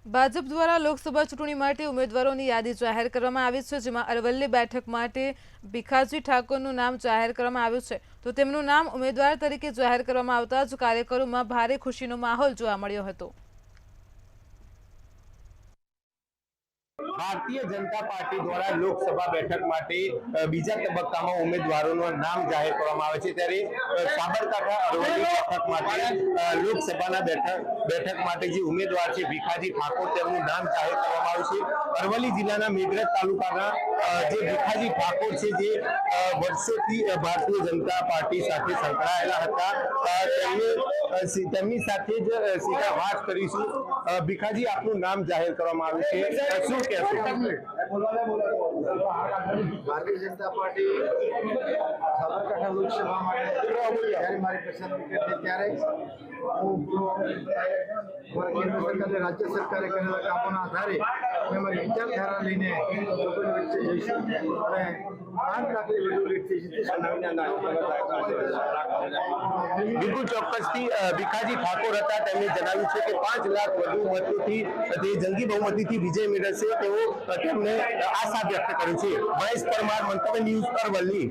ભાજપ દ્વારા લોકસભા ચૂંટણી માટે ઉમેદવારોની યાદી જાહેર કરવામાં આવી છે, જેમાં અરવલ્લી બેઠક માટે ભીખાજી ઠાકોરનું નામ જાહેર કરવામાં આવ્યું છે। તો તેમનું નામ ઉમેદવાર તરીકે જાહેર કરવામાં આવતા જ કાર્યકરોમાં ભારે ખુશીનો માહોલ જોવા મળ્યો હતો। भारतीय जनता पार्टी द्वारा लोकसभा बैठक माटे बीजा तबक्कामां उम्मीदवारोનું નામ જાહેર કરવામાં આવે છે ત્યારે સાબરકાંઠા અરવલ્લી બેઠક માટે લોકસભાના બેઠક માટે જે ઉમેદવાર છે ભીખાજી ઠાકોર તેમનું નામ જાહેર કરવામાં આવ્યું છે। અરવલ્લી જિલ્લાના મેઘરજ તાલુકાના જે ભીખાજી ઠાકોર છે જે વર્ષોથી ભારતીય જનતા પાર્ટી સાથે સંકળાયેલા હતા તેમની સાથે જ સીધા વાત કરીશું। ભીખાજી આપનું નામ જાહેર કરવામાં આવ્યું છે, શું કહેશો? भारतीय जनता पार्टी साबरकांठा लोकसभा में मारी पसंदगी करती ત્યારે केंद्र सरकार राज्य सरकारे करेला कामोना आधारे અમે મારી વિચારધારા લઈને લોકોની વચ્ચે જઈશું અને 5 લાખની વધુ લીડથી જીતીશું। બિલકુલ ચોક્કસથી ભીખાજી ઠાકોર હતા, તેમણે જણાવ્યું છે કે 5 લાખ વધુ મતોથી તે જંગી બહુમતીથી વિજય મેળવશે તેવો તેમને આશા વ્યક્ત કરી છે। મહેશ પરમાર, મંતવ્ય ન્યૂઝ, અરવલ્લી।